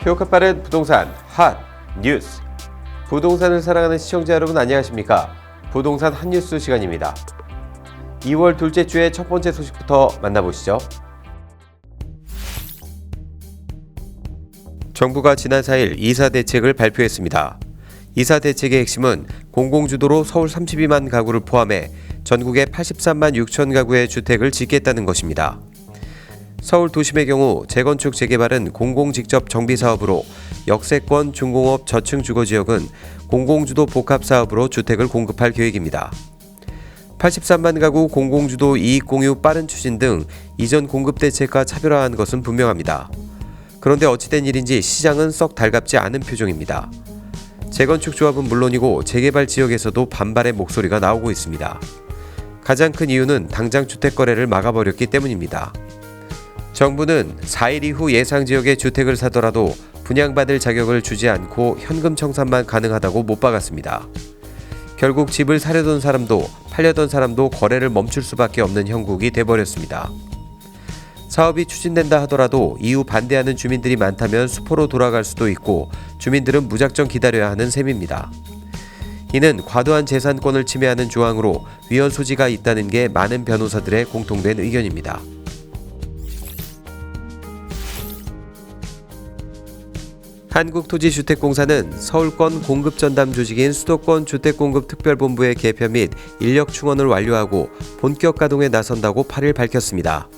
효과 빠른 부동산 핫 뉴스. 부동산을 사랑하는 시청자 여러분 안녕하십니까? 부동산 핫뉴스 시간입니다. 2월 둘째 주의 첫 번째 소식부터 만나보시죠. 정부가 지난 4일 이사 대책을 발표했습니다. 이사 대책의 핵심은 공공주도로 서울 32만 가구를 포함해 전국에 83만 6천 가구의 주택을 짓겠다는 것입니다. 서울 도심의 경우 재건축 재개발은 공공 직접 정비 사업으로, 역세권 중공업 저층 주거지역은 공공주도 복합 사업으로 주택을 공급할 계획입니다. 83만 가구 공공주도 이익 공유 빠른 추진 등 이전 공급 대책과 차별화한 것은 분명합니다. 그런데 어찌된 일인지 시장은 썩 달갑지 않은 표정입니다. 재건축 조합은 물론이고 재개발 지역에서도 반발의 목소리가 나오고 있습니다. 가장 큰 이유는 당장 주택 거래를 막아버렸기 때문입니다. 정부는 4일 이후 예상 지역의 주택을 사더라도 분양받을 자격을 주지 않고 현금 청산만 가능하다고 못 박았습니다. 결국 집을 사려던 사람도 팔려던 사람도 거래를 멈출 수밖에 없는 형국이 돼버렸습니다. 사업이 추진된다 하더라도 이후 반대하는 주민들이 많다면 수포로 돌아갈 수도 있고 주민들은 무작정 기다려야 하는 셈입니다. 이는 과도한 재산권을 침해하는 조항으로 위헌 소지가 있다는 게 많은 변호사들의 공통된 의견입니다. 한국토지주택공사는 서울권 공급전담 조직인 수도권 주택공급특별본부의 개편 및 인력 충원을 완료하고 본격 가동에 나선다고 8일 밝혔습니다.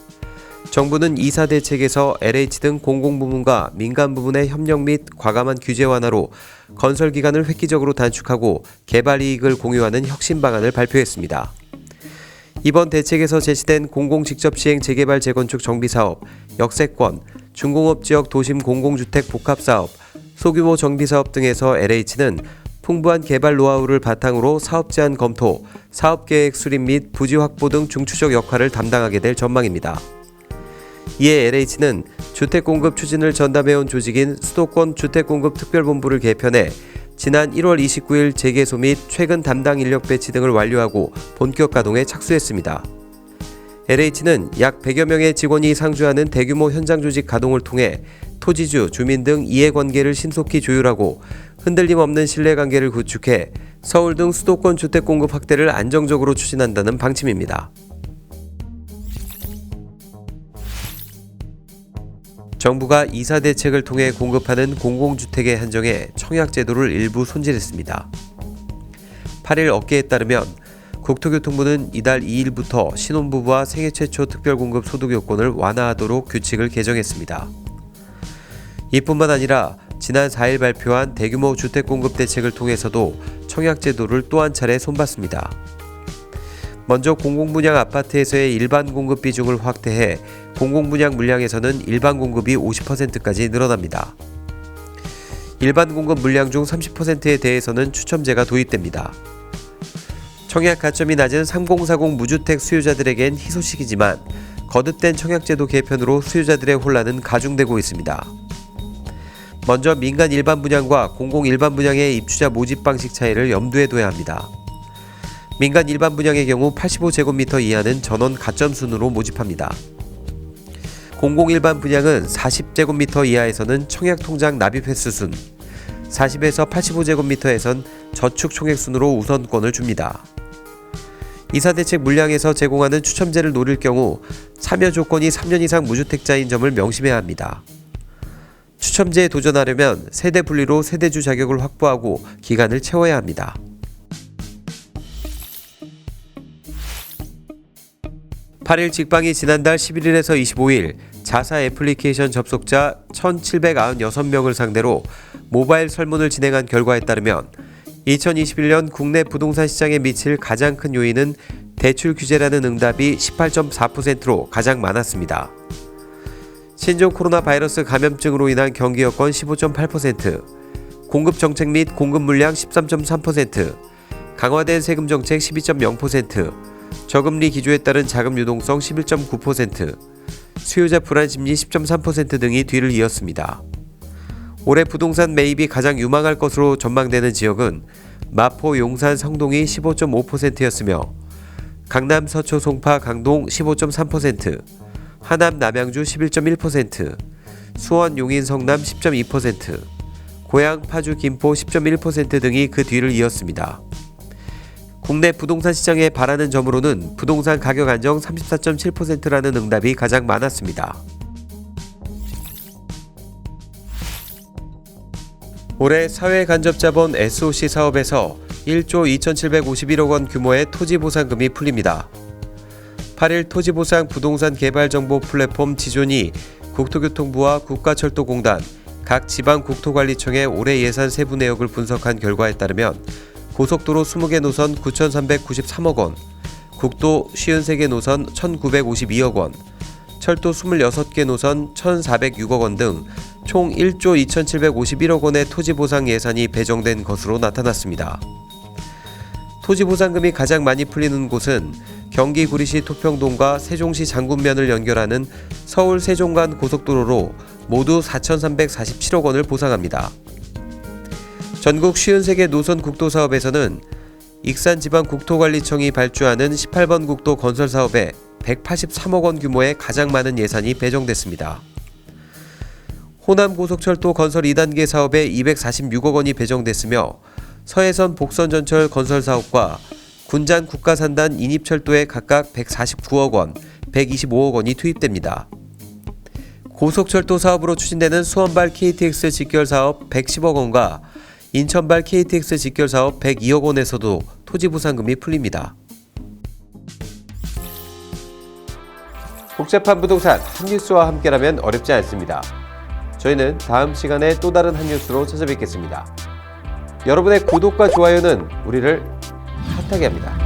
정부는 이사 대책에서 LH 등 공공부문과 민간 부문의 협력 및 과감한 규제 완화로 건설 기간을 획기적으로 단축하고 개발 이익을 공유하는 혁신 방안을 발표했습니다. 이번 대책에서 제시된 공공직접시행 재개발 재건축 정비사업, 역세권, 중공업지역 도심 공공주택 복합사업, 소규모 정비사업 등에서 LH는 풍부한 개발 노하우를 바탕으로 사업 제안 검토, 사업계획 수립 및 부지 확보 등 중추적 역할을 담당하게 될 전망입니다. 이에 LH는 주택공급 추진을 전담해온 조직인 수도권 주택공급특별본부를 개편해 지난 1월 29일 재개소 및 최근 담당 인력 배치 등을 완료하고 본격 가동에 착수했습니다. LH는 약 100여 명의 직원이 상주하는 대규모 현장 조직 가동을 통해 토지주, 주민 등 이해관계를 신속히 조율하고 흔들림 없는 신뢰관계를 구축해 서울 등 수도권 주택 공급 확대를 안정적으로 추진한다는 방침입니다. 정부가 이사 대책을 통해 공급하는 공공주택의 한정에 청약제도를 일부 손질했습니다. 8일 업계에 따르면 국토교통부는 이달 2일부터 신혼부부와 생애 최초 특별공급 소득요건을 완화하도록 규칙을 개정했습니다. 이뿐만 아니라 지난 4일 발표한 대규모 주택공급 대책을 통해서도 청약제도를 또 한 차례 손봤습니다. 먼저 공공분양 아파트에서의 일반 공급 비중을 확대해 공공분양 물량에서는 일반 공급이 50%까지 늘어납니다. 일반 공급 물량 중 30%에 대해서는 추첨제가 도입됩니다. 청약 가점이 낮은 3040 무주택 수요자들에겐 희소식이지만 거듭된 청약제도 개편으로 수요자들의 혼란은 가중되고 있습니다. 먼저 민간 일반 분양과 공공 일반 분양의 입주자 모집 방식 차이를 염두에 둬야 합니다. 민간 일반 분양의 경우 85제곱미터 이하는 전원 가점 순으로 모집합니다. 공공 일반 분양은 40제곱미터 이하에서는 청약 통장 납입 횟수 순, 40에서 85제곱미터에선 저축 총액 순으로 우선권을 줍니다. 이사대책 물량에서 제공하는 추첨제를 노릴 경우 참여 조건이 3년 이상 무주택자인 점을 명심해야 합니다. 추첨제에 도전하려면 세대 분리로 세대주 자격을 확보하고 기간을 채워야 합니다. (8일) 직방이 지난달 11일에서 25일 자사 애플리케이션 접속자 1,796명을 상대로 모바일 설문을 진행한 결과에 따르면 2021년 국내 부동산 시장에 미칠 가장 큰 요인은 대출 규제라는 응답이 18.4%로 가장 많았습니다. 신종 코로나 바이러스 감염증으로 인한 경기 여건 15.8%, 공급 정책 및 공급 물량 13.3%, 강화된 세금 정책 12.0%, 저금리 기조에 따른 자금 유동성 11.9%, 수요자 불안 심리 10.3% 등이 뒤를 이었습니다. 올해 부동산 매입이 가장 유망할 것으로 전망되는 지역은 마포, 용산, 성동이 15.5%였으며 강남 서초 송파 강동 15.3%, 하남 남양주 11.1%, 수원 용인 성남 10.2%, 고양 파주 김포 10.1% 등이 그 뒤를 이었습니다. 국내 부동산 시장에 바라는 점으로는 부동산 가격 안정 34.7%라는 응답이 가장 많았습니다. 올해 사회간접자본 SOC 사업에서 1조 2,751억 원 규모의 토지보상금이 풀립니다. 8일 토지보상 부동산 개발정보 플랫폼 지존이 국토교통부와 국가철도공단, 각 지방국토관리청의 올해 예산 세부 내역을 분석한 결과에 따르면 고속도로 20개 노선 9,393억 원, 국도 53개 노선 1,952억 원, 철도 26개 노선 1,406억 원 등 총 1조 2,751억 원의 토지보상 예산이 배정된 것으로 나타났습니다. 토지보상금이 가장 많이 풀리는 곳은 경기 구리시 토평동과 세종시 장군면을 연결하는 서울 세종 간 고속도로로 모두 4,347억 원을 보상합니다. 전국 53개 노선 국도 사업에서는 익산지방국토관리청이 발주하는 18번 국도 건설 사업에 183억 원 규모의 가장 많은 예산이 배정됐습니다. 호남고속철도 건설 2단계 사업에 246억 원이 배정됐으며 서해선 복선전철 건설 사업과 군잔 국가산단 인입철도에 각각 149억 원, 125억 원이 투입됩니다. 고속철도 사업으로 추진되는 수원발 KTX 직결 사업 110억 원과 인천발 KTX 직결 사업 102억 원에서도 토지보상금이 풀립니다. 복잡한 부동산 핫뉴스와 함께라면 어렵지 않습니다. 저희는 다음 시간에 또 다른 핫뉴스로 찾아뵙겠습니다. 여러분의 구독과 좋아요는 우리를 핫하게 합니다.